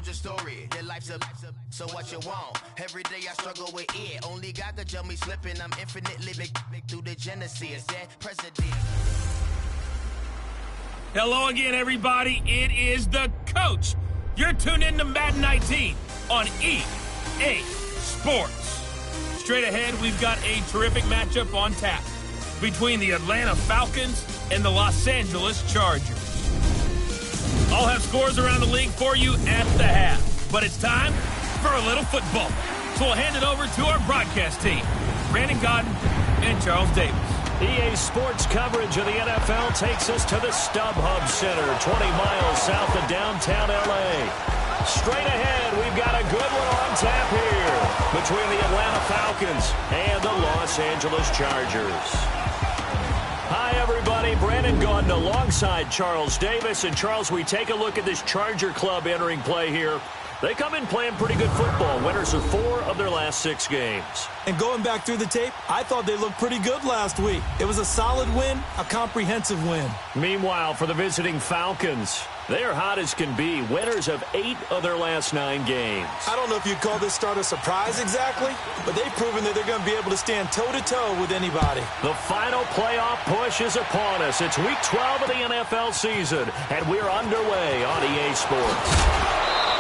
told your story. Your life's a so what you want? Every day I struggle with it. Only God could tell me slipping. I'm infinitely big through the Genesis. Yeah, president. Hello again, everybody. It is the coach. You're tuned in to Madden 19 on EA Sports. Straight ahead, we've got a terrific matchup on tap between the Atlanta Falcons and the Los Angeles Chargers. I'll have scores around the league for you at the half, but it's time for a little football. So we'll hand it over to our broadcast team, Brandon Godden and Charles Davis. EA Sports coverage of the NFL takes us to the StubHub Center, 20 miles south of downtown L.A. Straight ahead, we've got a good one on tap here between the Atlanta Falcons and the Los Angeles Chargers. Hi, everybody. Brandon Gaudin alongside Charles Davis. And, Charles, we take a look at this Charger club entering play here. They come in playing pretty good football. Winners of 4 of their last 6 games. And going back through the tape, I thought they looked pretty good last week. It was a solid win, a comprehensive win. Meanwhile, for the visiting Falcons, they are hot as can be. Winners of 8 of their last 9 games. I don't know if you'd call this start a surprise exactly, but they've proven that they're going to be able to stand toe-to-toe with anybody. The final playoff push is upon us. It's Week 12 of the NFL season, and we're underway on EA Sports.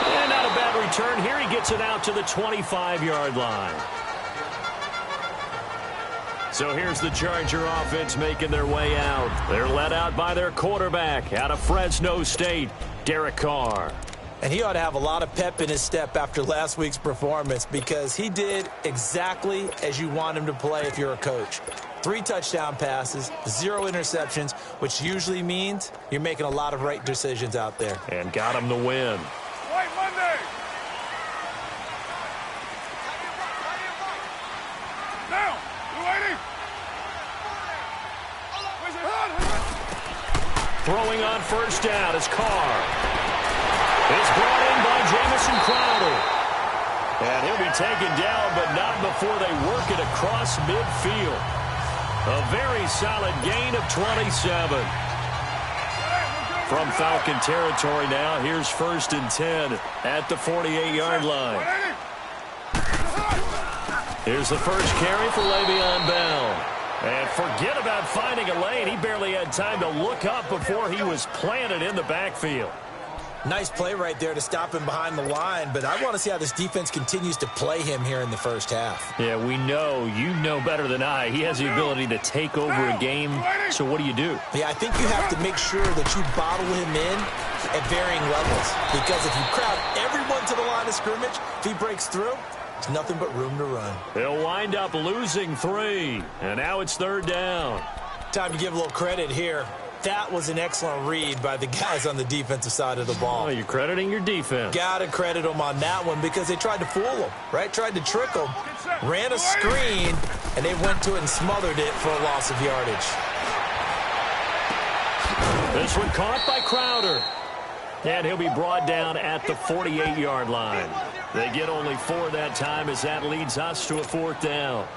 And not a bad return here. He gets it out to the 25-yard line. So here's the Charger offense making their way out. They're led out by their quarterback out of Fresno State, Derek Carr. And he ought to have a lot of pep in his step after last week's performance because he did exactly as you want him to play if you're a coach. 3 touchdown passes, 0 interceptions, which usually means you're making a lot of right decisions out there. And got him the win. White Monday. Now, you waiting? Throwing on first down is Carr. It's brought in by Jamison Crowder. And he'll be taken down, but not before they work it across midfield. A very solid gain of 27. From Falcon territory now, here's 1st and 10 at the 48-yard line. Here's the first carry for Le'Veon Bell. And forget about finding a lane. He barely had time to look up before he was planted in the backfield. Nice play right there to stop him behind the line, but I want to see how this defense continues to play him here in the first half. Yeah, we know. You know better than I. He has the ability to take over a game, so what do you do? Yeah, I think you have to make sure that you bottle him in at varying levels, because if you crowd everyone to the line of scrimmage, if he breaks through, there's nothing but room to run. They'll wind up losing 3, and now it's 3rd down. Time to give a little credit here. That was an excellent read by the guys on the defensive side of the ball. Oh, you're crediting your defense. Got to credit them on that one because they tried to fool them, right? Tried to trick them, ran a screen, and they went to it and smothered it for a loss of yardage. This one caught by Crowder. And he'll be brought down at the 48-yard line. They get only 4 that time as that leads us to a 4th down.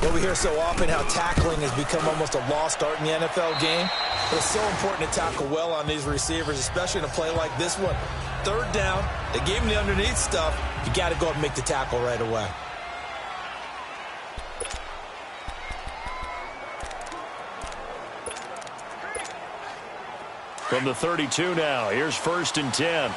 Well, we hear so often how tackling has become almost a lost art in the NFL game. But it's so important to tackle well on these receivers, especially in a play like this one. 3rd down, they gave him the underneath stuff. You got to go up and make the tackle right away. From the 32 now, here's 1st and 10.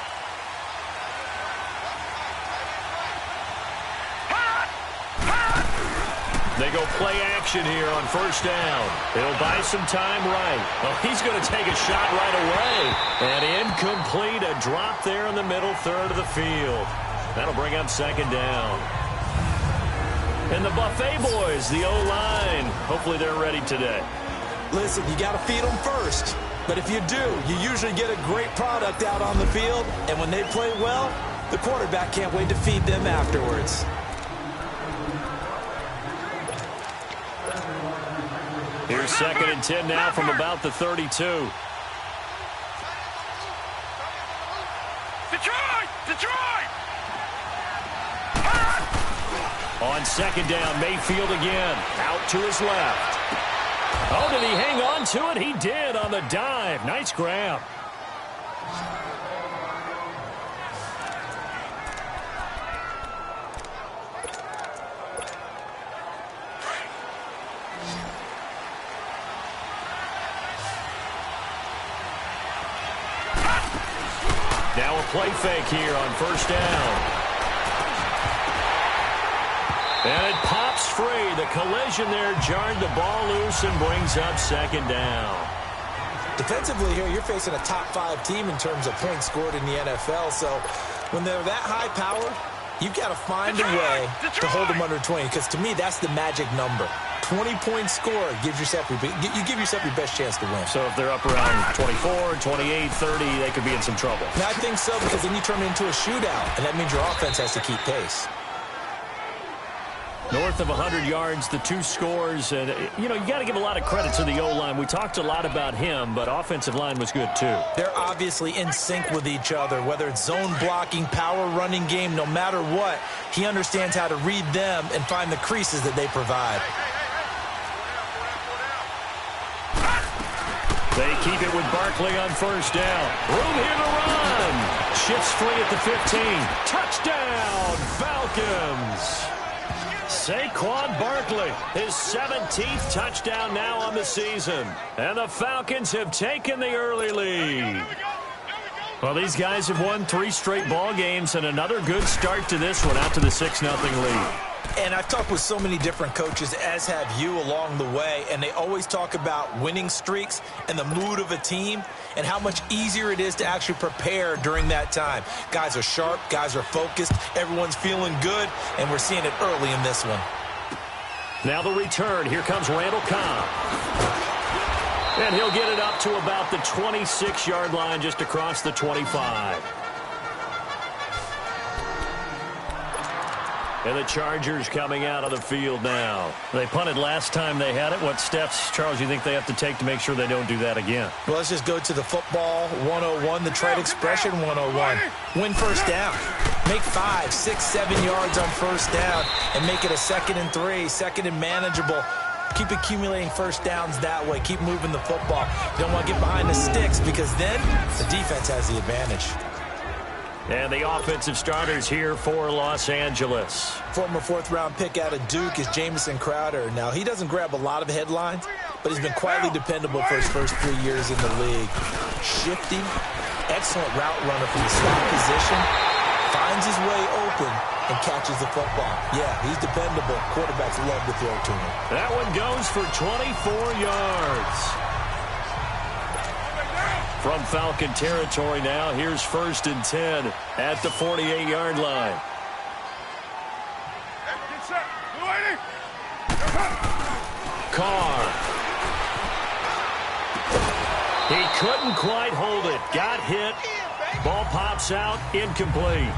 They go play action here on 1st down. They'll buy some time right. Well, he's going to take a shot right away. And incomplete, a drop there in the middle 3rd of the field. That'll bring up 2nd down. And the Buffet boys, the O-line, hopefully they're ready today. Listen, you got to feed them first. But if you do, you usually get a great product out on the field. And when they play well, the quarterback can't wait to feed them afterwards. Here's 2nd and 10 now from about the 32. Detroit! On 2nd down, Mayfield again. Out to his left. Oh, did he hang on to it? He did on the dive. Nice grab. play fake here on first down. And it pops free. The collision there jarred the ball loose and brings up second down. Defensively here, you're facing a top 5 team in terms of points scored in the NFL. So when they're that high powered, you've got to find a way to hold them under 20. Because to me, that's the magic number. 20-point score gives yourself you give yourself your best chance to win. So if they're up around 24, 28, 30, they could be in some trouble. And I think so, because then you turn it into a shootout, and that means your offense has to keep pace. North of 100 yards, the 2 scores. And, you got to give a lot of credit to the O-line. We talked a lot about him, but offensive line was good, too. They're obviously in sync with each other, whether it's zone blocking, power running game, no matter what. He understands how to read them and find the creases that they provide. They keep it with Barkley on first down. Room here to run. Shifts free at the 15. Touchdown, Falcons. Saquon Barkley, his 17th touchdown now on the season. And the Falcons have taken the early lead. Well, these guys have won 3 straight ball games and another good start to this one out to the 6-0 lead. And I've talked with so many different coaches, as have you, along the way, and they always talk about winning streaks and the mood of a team and how much easier it is to actually prepare during that time. Guys are sharp, guys are focused, everyone's feeling good, and we're seeing it early in this one. Now the return. Here comes Randall Cobb. And he'll get it up to about the 26-yard line, just across the 25. And the Chargers coming out of the field now. They punted last time they had it. What steps, Charles, you think they have to take to make sure they don't do that again? Well, let's just go to the football 101, the trade expression 101. Win first down. Make 5, 6, 7 yards on first down and make it a 2nd and 3, 2nd and manageable. Keep accumulating first downs that way. Keep moving the football. You don't want to get behind the sticks, because then the defense has the advantage. And the offensive starters here for Los Angeles. Former 4th-round pick out of Duke is Jamison Crowder. Now, he doesn't grab a lot of headlines, but he's been quietly dependable for his first 3 years in the league. Shifty, excellent route runner from the slot position, finds his way open and catches the football. Yeah, he's dependable. Quarterbacks love to throw to him. That one goes for 24 yards. From Falcon territory now, here's 1st and 10 at the 48-yard line. Carr. He couldn't quite hold it. Got hit. Ball pops out. Incomplete.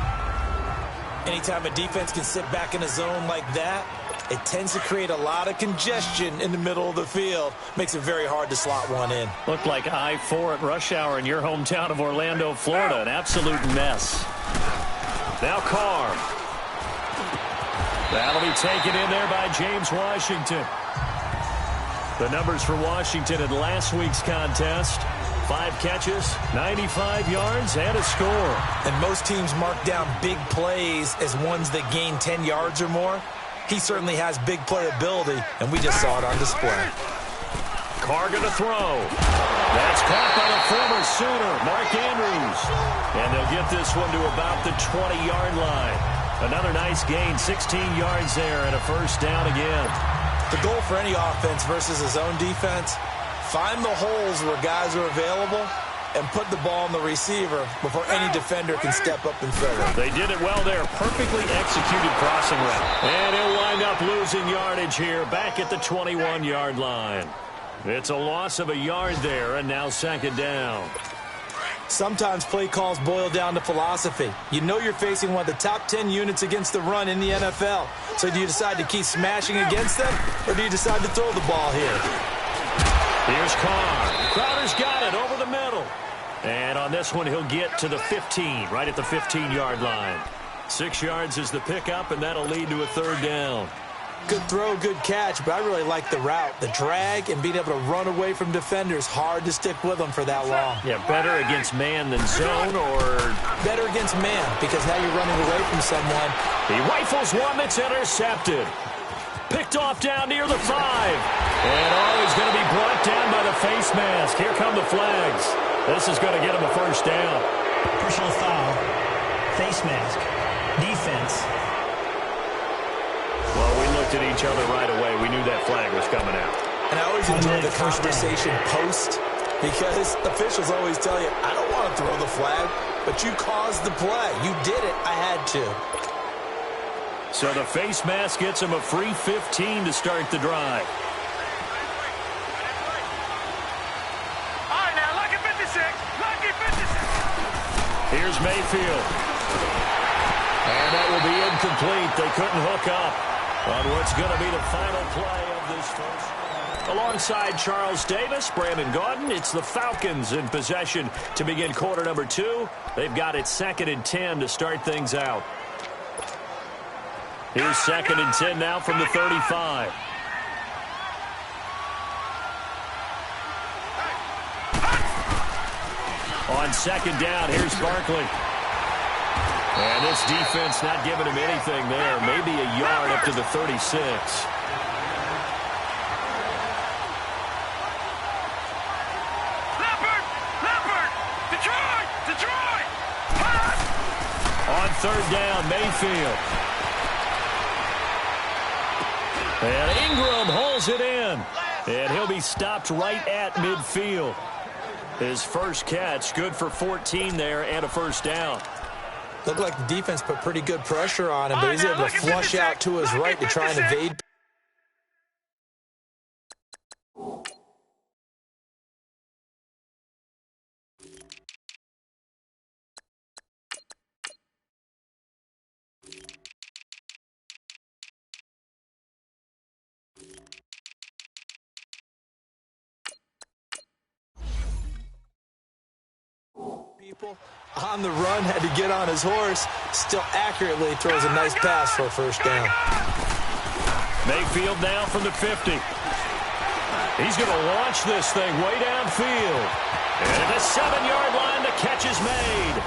Anytime a defense can sit back in a zone like that, it tends to create a lot of congestion in the middle of the field. Makes it very hard to slot one in. Looked like I-4 at rush hour in your hometown of Orlando, Florida. An absolute mess. Now Carr. That'll be taken in there by James Washington. The numbers for Washington in last week's contest: 5 catches, 95 yards, and a score. And most teams mark down big plays as ones that gain 10 yards or more. He certainly has big playability, and we just saw it on display. Carr going to throw. That's caught by the former Sooner, Mark Andrews. And they'll get this one to about the 20-yard line. Another nice gain, 16 yards there, and a first down again. The goal for any offense versus a zone defense: find the holes where guys are available and put the ball on the receiver before any defender can step up and fill it. They did it well there. Perfectly executed crossing route. And he'll wind up losing yardage here, back at the 21-yard line. It's a loss of a yard there, and now 2nd down. Sometimes play calls boil down to philosophy. You know you're facing one of the top 10 units against the run in the NFL. So do you decide to keep smashing against them, or do you decide to throw the ball here? Here's Carr. Crowder's got it over the middle. And on this one, he'll get to the 15, right at the 15-yard line. 6 yards is the pickup, and that'll lead to a 3rd down. Good throw, good catch, but I really like the route. The drag and being able to run away from defenders. Hard to stick with them for that long. Yeah, better against man than zone, or better against man, because now you're running away from someone. He rifles one that's intercepted. Picked off down near the 5. And he's going to be brought down by the face mask. Here come the flags. This is going to get him a first down. Personal foul. Face mask. Defense. Well, we looked at each other right away. We knew that flag was coming out. And I always enjoy the conversation post, because officials always tell you, I don't want to throw the flag, but you caused the play. You did it. I had to. So the face mask gets him a free 15 to start the drive. All right, now, lucky 56. Lucky 56. Here's Mayfield. And that will be incomplete. They couldn't hook up on what's going to be the final play of this first. Alongside Charles Davis, Brandon Gaudin, it's the Falcons in possession to begin quarter number 2. They've got it 2nd and 10 to start things out. Here's 2nd and 10 now from the 35. On 2nd down, here's Barkley. And this defense not giving him anything there. Maybe a yard up to the 36. On 3rd down, Mayfield. And Ingram hauls it in. And he'll be stopped right at midfield. His first catch, good for 14 there and a first down. Looked like the defense put pretty good pressure on him, but he's able to flush out to his right to try and evade. People on the run, had to get on his horse, still accurately throws a nice pass for a first down. Mayfield now from the 50. He's going to launch this thing way downfield. And at the 7-yard line, the catch is made.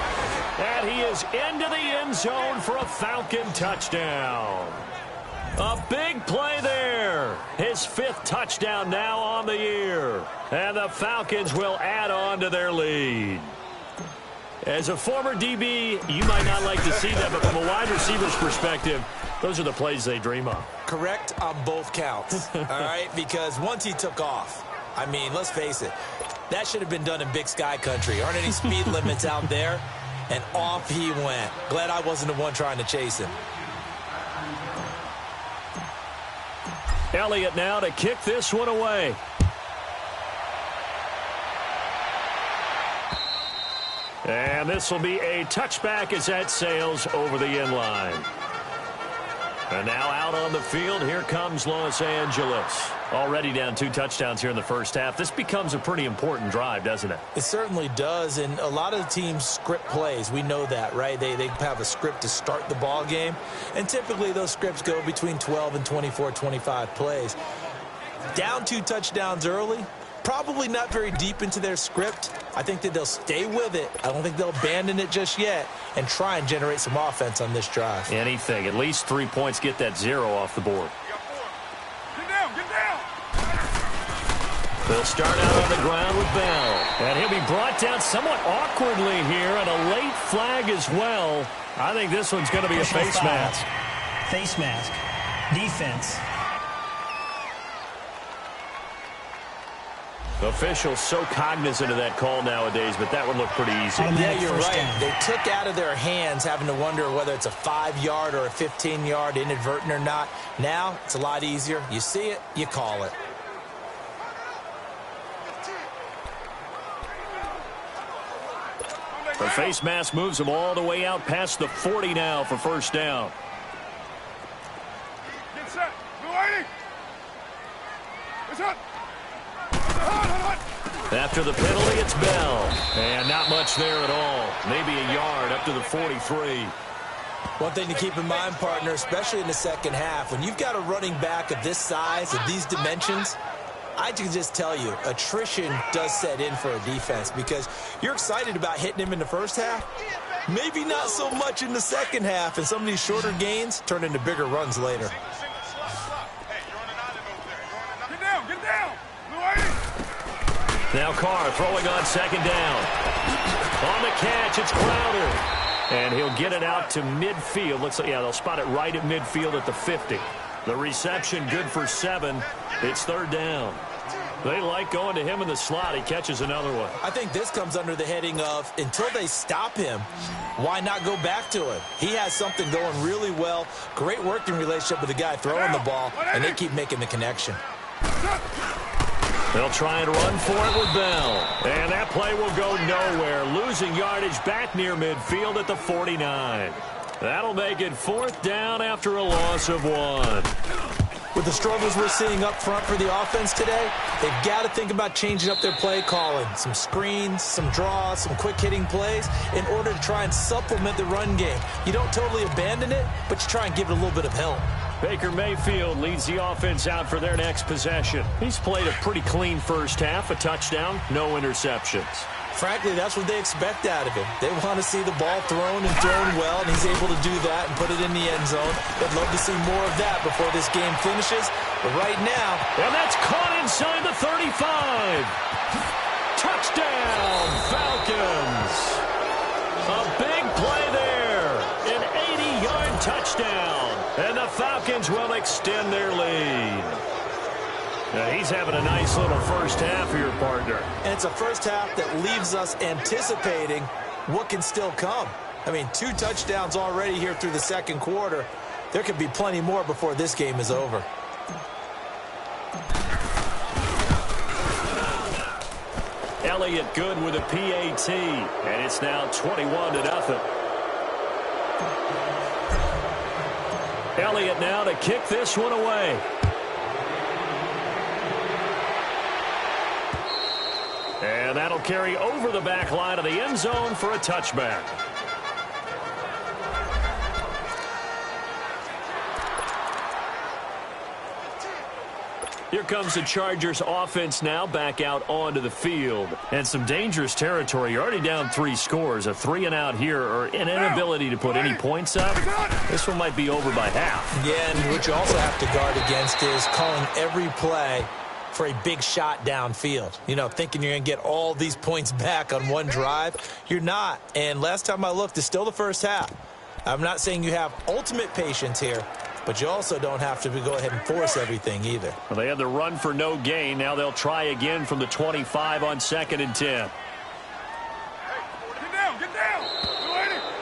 And he is into the end zone for a Falcon touchdown. A big play there. His 5th touchdown now on the year. And the Falcons will add on to their lead. As a former DB, you might not like to see that, but from a wide receiver's perspective, those are the plays they dream of. Correct on both counts, all right? Because once he took off, I mean, let's face it, that should have been done in Big Sky Country. Aren't any speed limits out there? And off he went. Glad I wasn't the one trying to chase him. Elliott now to kick this one away. And this will be a touchback as that sails over the end line. And now out on the field, here comes Los Angeles. Already down 2 touchdowns here in the first half. This becomes a pretty important drive, doesn't it? It certainly does, and a lot of the teams script plays. We know that, right? They have a script to start the ball game, and typically those scripts go between 12 and 24, 25 plays. Down 2 touchdowns early, probably not very deep into their script. I think that they'll stay with it. I don't think they'll abandon it just yet and try and generate some offense on this drive. Anything. At least 3 points, get that 0 off the board. Get down, get down. They'll start out on the ground with Bell. And he'll be brought down somewhat awkwardly here, and a late flag as well. I think this one's going to be a face mask. Face mask. Defense. Officials so cognizant of that call nowadays, but that would look pretty easy. Yeah, you're right. They took out of their hands having to wonder whether it's a 5-yard or a 15-yard, inadvertent or not. Now, it's a lot easier. You see it, you call it. The face mask moves them all the way out past the 40 now for first down. Get set. Blue 80. It's up. After the penalty, it's Bell. And not much there at all. Maybe a yard up to the 43. One thing to keep in mind, partner, especially in the second half, when you've got a running back of this size, of these dimensions, I can just tell you, attrition does set in for a defense because you're excited about hitting him in the first half. Maybe not so much in the second half, and some of these shorter gains turn into bigger runs later. Get down, get down. Blue 80. Now Carr throwing on second down. On the catch, it's Crowder. And he'll get it out to midfield. Looks like, yeah, they'll spot it right at midfield at the 50. The reception good for 7. It's third down. They like going to him in the slot. He catches another one. I think this comes under the heading of, until they stop him, why not go back to him? He has something going really well. Great working relationship with the guy throwing the ball, and they keep making the connection. They'll try and run for it with Bell. And that play will go nowhere. Losing yardage back near midfield at the 49. That'll make it fourth down after a loss of 1. With the struggles we're seeing up front for the offense today, they've got to think about changing up their play calling. Some screens, some draws, some quick-hitting plays in order to try and supplement the run game. You don't totally abandon it, but you try and give it a little bit of help. Baker Mayfield leads the offense out for their next possession. He's played a pretty clean first half, a touchdown, no interceptions. Frankly, that's what they expect out of him. They want to see the ball thrown and thrown well, and he's able to do that and put it in the end zone. They'd love to see more of that before this game finishes. But right now... And that's caught inside the 35. Touchdown, Falcons. A big play there. An 80-yard touchdown. And the Falcons will extend their lead. Now he's having a nice little first half here, partner. And it's a first half that leaves us anticipating what can still come. I mean, 2 touchdowns already here through the second quarter. There could be plenty more before this game is over. Elliott good with a PAT, and it's now 21-0. Elliott now to kick this one away. And that'll carry over the back line of the end zone for a touchback. Here comes the Chargers offense now back out onto the field. And some dangerous territory. You're already down 3 scores. A 3-and-out here or an inability to put any points up. This one might be over by half. Yeah, and what you also have to guard against is calling every play for a big shot downfield. You know, thinking you're going to get all these points back on one drive. You're not. And last time I looked, it's still the first half. I'm not saying you have ultimate patience here, but you also don't have to go ahead and force everything either. Well, they had the run for no gain. Now they'll try again from the 25 on 2nd and 10. Get down.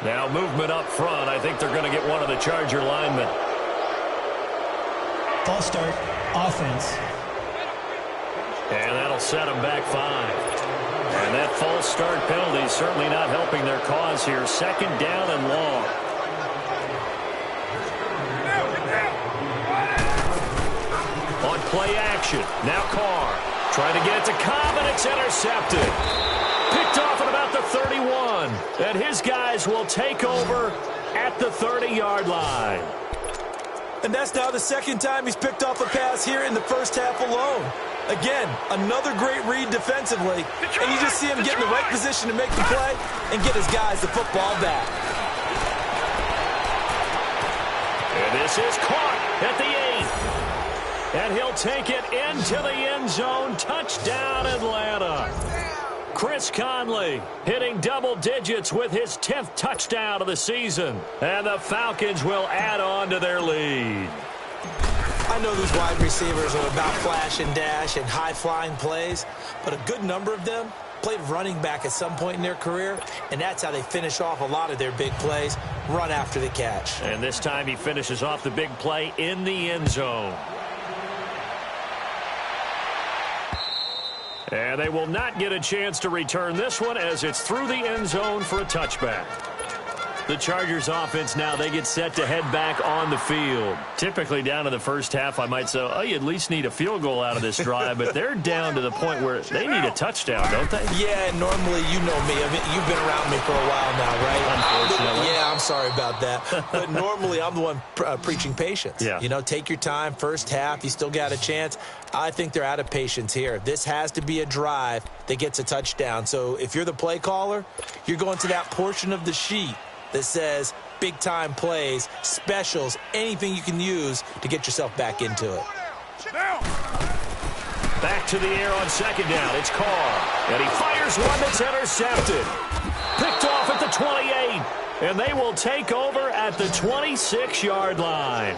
Now movement up front. I think they're going to get one of the Charger linemen. False start, offense. And that'll set them back 5. And that false start penalty is certainly not helping their cause here. 2nd down and long. On play action. Now Carr trying to get it to Cobb, and it's intercepted. Picked off at about the 31. And his guys will take over at the 30-yard line. And that's now the 2nd time he's picked off a pass here in the first half alone. Again, another great read defensively, and you just see him get in the right position to make the play and get his guys the football back. And this is caught at the 8. And he'll take it into the end zone. Touchdown, Atlanta. Chris Conley hitting double digits with his 10th touchdown of the season. And the Falcons will add on to their lead. I know these wide receivers are about flash and dash and high-flying plays, but a good number of them played running back at some point in their career, and that's how they finish off a lot of their big plays, run after the catch. And this time he finishes off the big play in the end zone. And they will not get a chance to return this one as it's through the end zone for a touchback. The Chargers offense now, they get set to head back on the field. Typically down to the first half, I might say, oh, you at least need a field goal out of this drive, but they're down to the point where they need a touchdown, don't they? Yeah, normally, you know me. I mean, you've been around me for a while now, right? Unfortunately. Yeah, I'm sorry about that. But normally, I'm the one preaching patience. Yeah. You know, take your time, first half, you still got a chance. I think they're out of patience here. This has to be a drive that gets a touchdown. So if you're the play caller, you're going to that portion of the sheet that says big-time plays, specials, anything you can use to get yourself back into it. Back to the air on 2nd down. It's Carr. And he fires one that's intercepted. Picked off at the 28. And they will take over at the 26-yard line.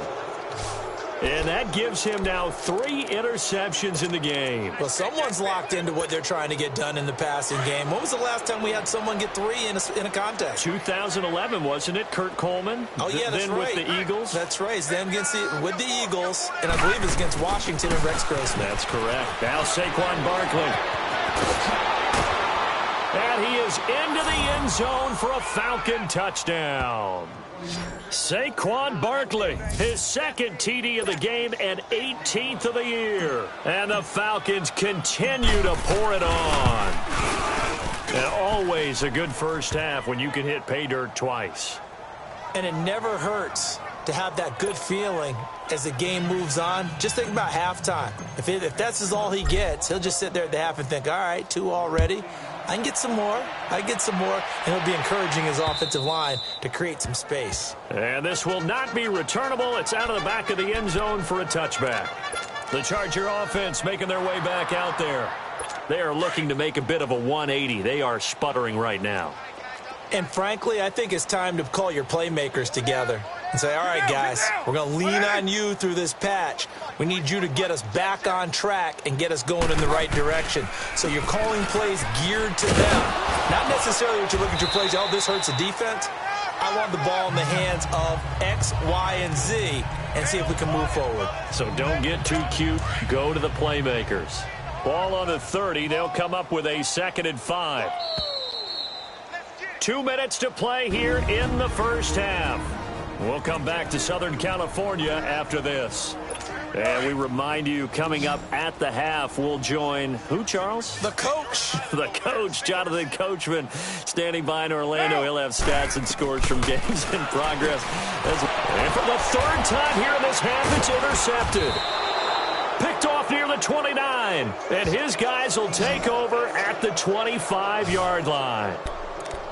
And that gives him now 3 interceptions in the game. Well, someone's locked into what they're trying to get done in the passing game. When was the last time we had someone get 3 in a contest? 2011, wasn't it? Kurt Coleman? Oh, yeah, that's then right. with the Eagles? That's right. It's them with the Eagles, and I believe it's against Washington and Rex Grossman. That's correct. Now Saquon Barkley. And he is into the end zone for a Falcon touchdown. Saquon Barkley, his second TD of the game and 18th of the year. And the Falcons continue to pour it on. And always a good first half when you can hit pay dirt twice. And it never hurts to have that good feeling as the game moves on. Just think about halftime. If that's all he gets, he'll just sit there at the half and think, all right, 2 already. I can get some more. And he'll be encouraging his offensive line to create some space. And this will not be returnable. It's out of the back of the end zone for a touchback. The Charger offense making their way back out there. They are looking to make a bit of a 180. They are sputtering right now. And frankly, I think it's time to call your playmakers together and say, all right, guys, we're going to lean on you through this patch. We need you to get us back on track and get us going in the right direction. So you're calling plays geared to them. Not necessarily what you look at your plays, oh, this hurts the defense. I want the ball in the hands of X, Y, and Z and see if we can move forward. So don't get too cute. Go to the playmakers. Ball on the 30. They'll come up with a 2nd and 5. 2 minutes to play here in the first half. We'll come back to Southern California after this. And we remind you, coming up at the half, we'll join who, Charles? The coach. The coach, Jonathan Coachman, standing by in Orlando. He'll have stats and scores from games in progress. And for the 3rd time here in this half, it's intercepted. Picked off near the 29. And his guys will take over at the 25-yard line.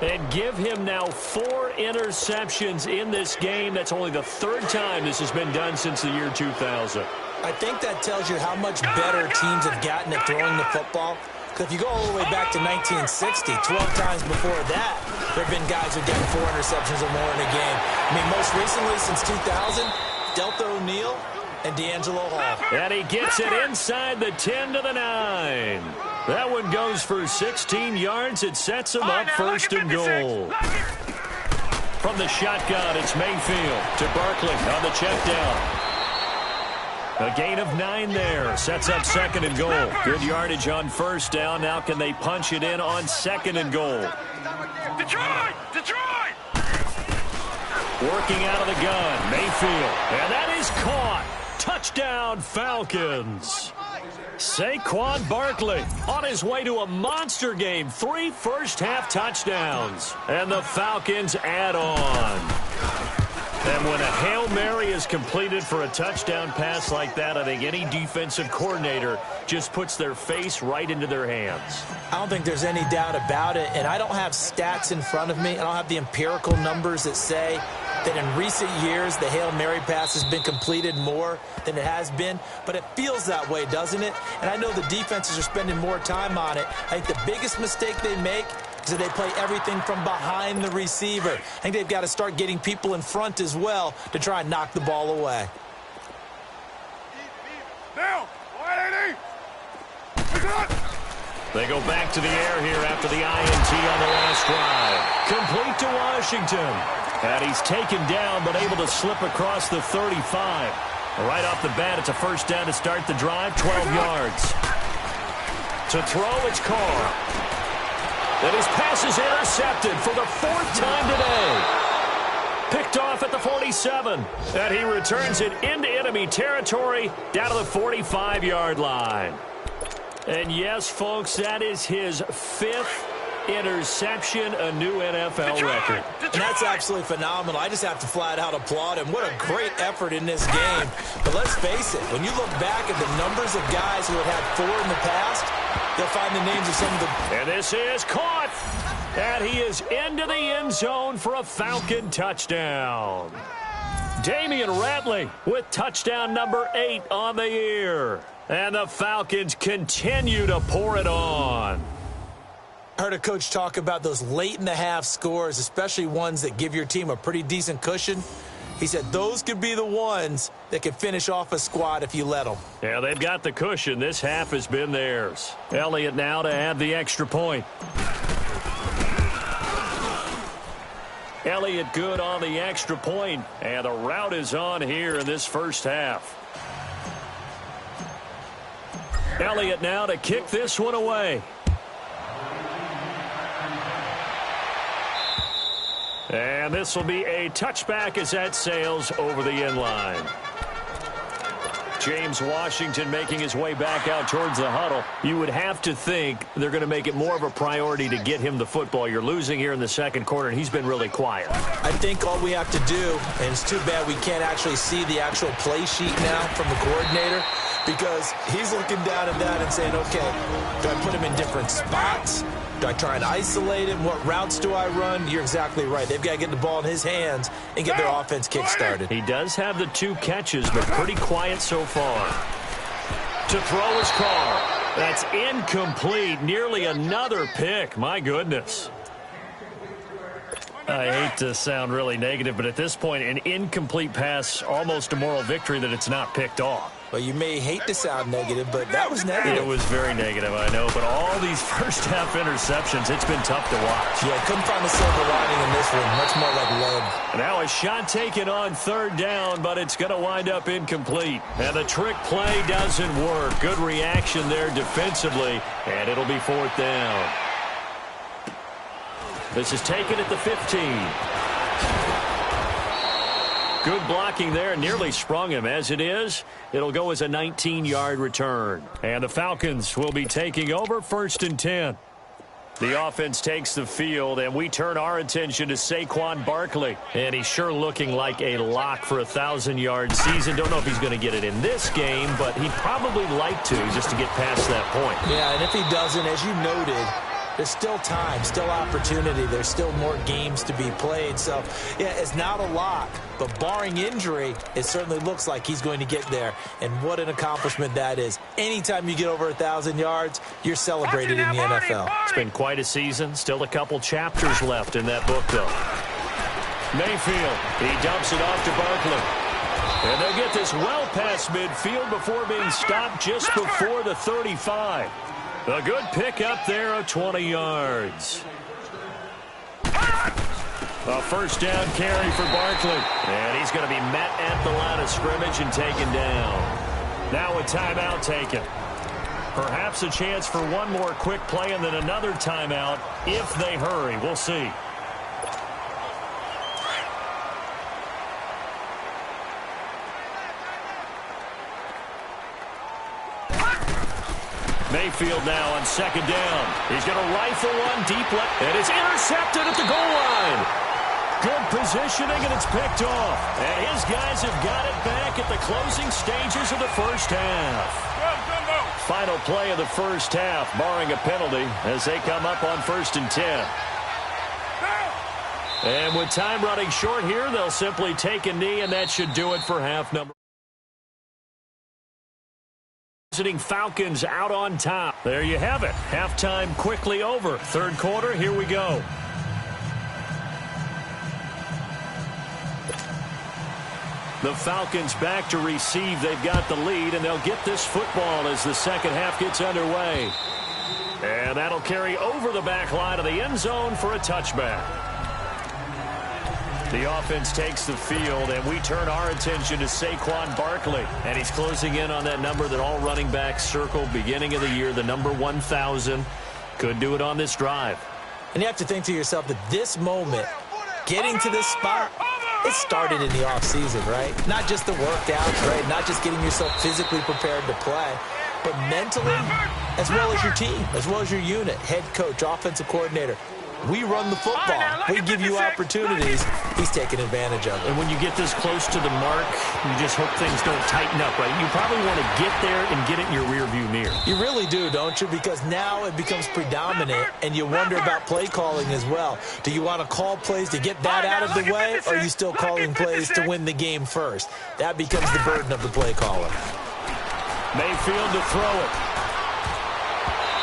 And give him now 4 interceptions in this game. That's only the 3rd time this has been done since the year 2000. I think that tells you how much better teams have gotten at throwing the football. Because if you go all the way back to 1960, 12 times before that, there have been guys who have gotten 4 interceptions or more in a game. I mean, most recently, since 2000, Delta O'Neal and D'Angelo Hall. And he gets it inside the 10 to the 9. That one goes for 16 yards. It sets him up 1st and goal. From the shotgun, it's Mayfield to Barkley on the check down. A gain of 9 there. Sets up 2nd and goal. Good yardage on 1st down. Now can they punch it in on 2nd and goal? Detroit! Working out of the gun, Mayfield. And that is caught. Touchdown, Falcons. Saquon Barkley on his way to a monster game. 3 first-half touchdowns. And the Falcons add on. And when a Hail Mary is completed for a touchdown pass like that, I think any defensive coordinator just puts their face right into their hands. I don't think there's any doubt about it. And I don't have stats in front of me. I don't have the empirical numbers that say that in recent years the Hail Mary pass has been completed more than it has been. But it feels that way, doesn't it? And I know the defenses are spending more time on it. I think the biggest mistake they make is that they play everything from behind the receiver. I think they've got to start getting people in front as well to try and knock the ball away. Now, 180. They go back to the air here after the INT on the last drive. Complete to Washington. And he's taken down but able to slip across the 35. Right off the bat, it's a 1st down to start the drive, 12 yards. To throw, it's Carr. And his pass is intercepted for the 4th time today. Picked off at the 47. And he returns it into enemy territory down to the 45-yard line. And yes, folks, that is his 5th interception, a new NFL record. And that's absolutely phenomenal. I just have to flat out applaud him. What a great effort in this game. But let's face it, when you look back at the numbers of guys who have had 4 in the past, you'll find the names of some of the... And this is caught. And he is into the end zone for a Falcon touchdown. Damian Ratley with touchdown number 8 on the year. And the Falcons continue to pour it on. I heard a coach talk about those late-in-the-half scores, especially ones that give your team a pretty decent cushion. He said those could be the ones that can finish off a squad if you let them. Yeah, they've got the cushion. This half has been theirs. Elliott now to add the extra point. Elliott good on the extra point, and the route is on here in this first half. Elliott now to kick this one away. And this will be a touchback as that sails over the end line. James Washington making his way back out towards the huddle. You would have to think they're going to make it more of a priority to get him the football. You're losing here in the second quarter, and he's been really quiet. I think all we have to do, and it's too bad we can't actually see the actual play sheet now from the coordinator, because he's looking down at that and saying, okay, do I put him in different spots? Do I try and isolate him? What routes do I run? You're exactly right. They've got to get the ball in his hands and get their offense kick-started. He does have the 2 catches, but pretty quiet so far. To throw his call. That's incomplete. Nearly another pick. My goodness. I hate to sound really negative, but at this point, an incomplete pass, almost a moral victory that it's not picked off. Well, you may hate to sound negative, but that was negative. It was very negative, I know. But all these first-half interceptions, it's been tough to watch. Yeah, couldn't find a silver lining in this one. Much more like lead. Now a shot taken on third down, but it's going to wind up incomplete. And the trick play doesn't work. Good reaction there defensively, and it'll be fourth down. This is taken at the 15. Good blocking there, nearly sprung him. As it is, it'll go as a 19-yard return. And the Falcons will be taking over 1st and 10. The offense takes the field, and we turn our attention to Saquon Barkley. And he's sure looking like a lock for a 1,000-yard season. Don't know if he's going to get it in this game, but he'd probably like to just to get past that point. Yeah, and if he doesn't, as you noted, there's still time, still opportunity. There's still more games to be played. So, yeah, it's not a lock. But barring injury, it certainly looks like he's going to get there. And what an accomplishment that is. Anytime you get over 1,000 yards, you're celebrated in the NFL. It's been quite a season. Still a couple chapters left in that book, though. Mayfield, he dumps it off to Barkley. And they'll get this well past midfield before being stopped just before the 35. A good pick up there of 20 yards. A first down carry for Barkley. And he's going to be met at the line of scrimmage and taken down. Now a timeout taken. Perhaps a chance for one more quick play and then another timeout if they hurry. We'll see. Mayfield now on second down. He's going to rifle one deep left, and it's intercepted at the goal line. Good positioning, and it's picked off. And his guys have got it back at the closing stages of the first half. Final play of the first half, barring a penalty, as they come up on 1st and 10. And with time running short here, they'll simply take a knee, and that should do it for half number. Visiting Falcons out on top. There you have it. Halftime quickly over. Third quarter, here we go. The Falcons back to receive. They've got the lead, and they'll get this football as the second half gets underway. And that'll carry over the back line of the end zone for a touchback. The offense takes the field, and we turn our attention to Saquon Barkley. And he's closing in on that number that all running backs circle beginning of the year, the number 1,000. Could do it on this drive. And you have to think to yourself that this moment, getting to this spot, it started in the offseason, right? Not just the workouts, right? Not just getting yourself physically prepared to play, but mentally, as well as your team, as well as your unit, head coach, offensive coordinator. We run the football. We give you opportunities. He's taking advantage of it. And when you get this close to the mark, you just hope things don't tighten up, right? You probably want to get there and get it in your rearview mirror. You really do, don't you? Because now it becomes predominant, and you wonder about play calling as well. Do you want to call plays to get that out of the way, or are you still calling plays to win the game first? That becomes the burden of the play caller. Mayfield to throw it.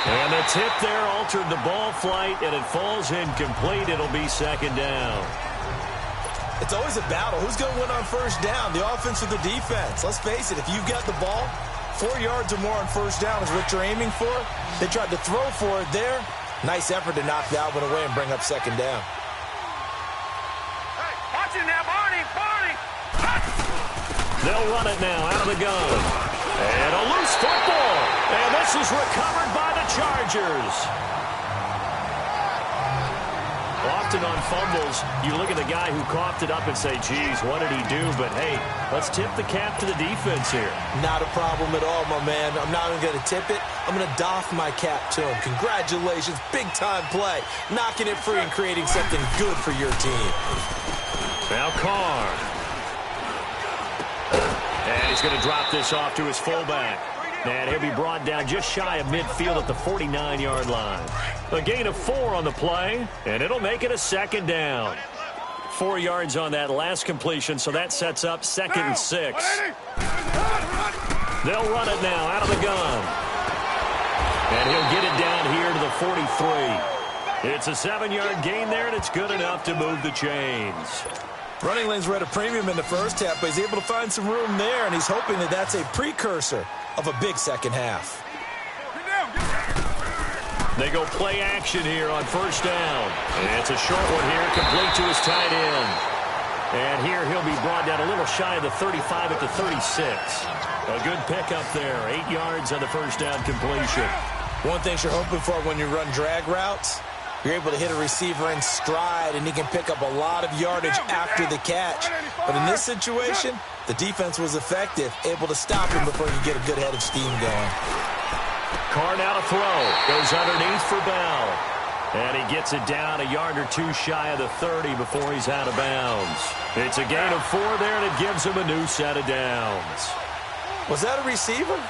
And the tip there altered the ball flight, and it falls incomplete. It'll be second down. It's always a battle. Who's going to win on first down, the offense or the defense? Let's face it, if you've got the ball, 4 yards or more on first down is what you're aiming for. They tried to throw for it there. Nice effort to knock that one away and bring up second down. Hey, watch it now, Barney! They'll run it now out of the gun. And a loose football. And this is recovered by the Chargers. Often on fumbles, you look at the guy who coughed it up and say, geez, what did he do? But, hey, let's tip the cap to the defense here. Not a problem at all, my man. I'm not even going to tip it. I'm going to doff my cap to him. Congratulations. Big-time play. Knocking it free and creating something good for your team. Now Carr. And he's going to drop this off to his fullback. And he'll be brought down just shy of midfield at the 49-yard line. A gain of 4 on the play, and it'll make it a second down. 4 yards on that last completion, so that sets up 2nd and 6. They'll run it now out of the gun. And he'll get it down here to the 43. It's a 7-yard gain there, and it's good enough to move the chains. Running lanes were at a premium in the first half, but he's able to find some room there, and he's hoping that that's a precursor of a big second half. They go play action here on first down. And it's a short one here, complete to his tight end. And here he'll be brought down a little shy of the 35 at the 36. A good pickup there, 8 yards on the first down completion. One thing you're hoping for when you run drag routes, you're able to hit a receiver in stride, and he can pick up a lot of yardage after the catch. But in this situation, the defense was effective, able to stop him before he could get a good head of steam going. Carr now to throw. Goes underneath for Bell. And he gets it down a yard or 2 shy of the 30 before he's out of bounds. It's a gain of 4 there, and it gives him a new set of downs. Was that a receiver?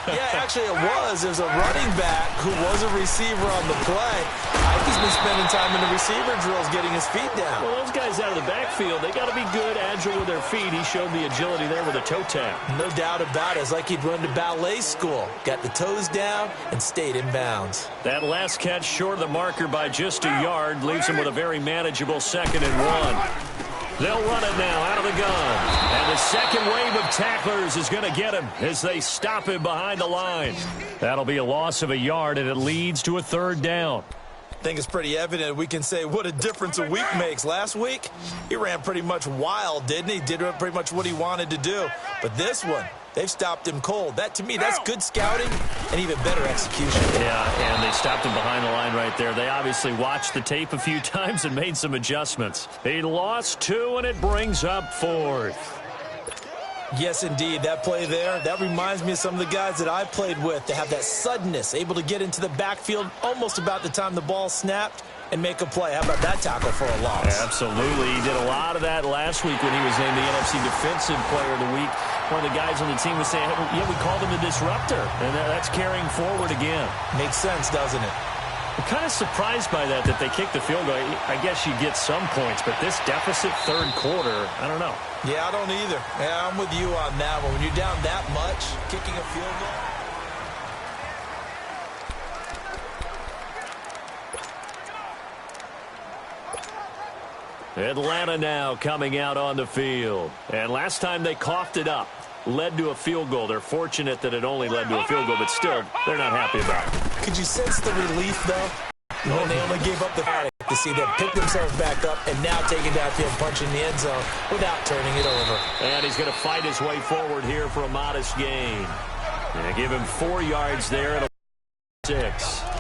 Yeah, actually it was. There's a running back who was a receiver on the play. I think he's been spending time in the receiver drills getting his feet down. Well, those guys out of the backfield, they got to be good, agile with their feet. He showed the agility there with a toe tap. No doubt about it. It's like he'd run to ballet school. Got the toes down and stayed in bounds. That last catch short of the marker by just a yard leaves him with a very manageable 2nd and 1. They'll run it now out of the gun. And the second wave of tacklers is going to get him as they stop him behind the line. That'll be a loss of a yard, and it leads to a 3rd down. I think it's pretty evident. We can say what a difference a week makes. Last week, he ran pretty much wild, didn't he? Did pretty much what he wanted to do. But this one, they've stopped him cold. That, to me, that's good scouting and even better execution. Yeah, and they stopped him behind the line right there. They obviously watched the tape a few times and made some adjustments. He lost 2, and it brings up 4th. Yes, indeed. That play there, that reminds me of some of the guys that I played with to have that suddenness, able to get into the backfield almost about the time the ball snapped and make a play. How about that tackle for a loss? Absolutely. He did a lot of that last week when he was named the NFC Defensive Player of the Week. One of the guys on the team was saying, yeah, we called him the disruptor, and that's carrying forward again. Makes sense, doesn't it? I'm kind of surprised by that they kicked the field goal. I guess you get some points, but this deficit 3rd quarter, I don't know. Yeah, I don't either. Yeah, I'm with you on that one. When you're down that much, kicking a field goal. Atlanta now coming out on the field. And last time they coughed it up, led to a field goal. They're fortunate that it only led to a field goal, but still, they're not happy about it. Could you sense the relief, though? When they only gave up the panic to see them pick themselves back up and now take it downfield, punch in the end zone without turning it over. And he's going to fight his way forward here for a modest gain. And give him 4 yards there at a 6.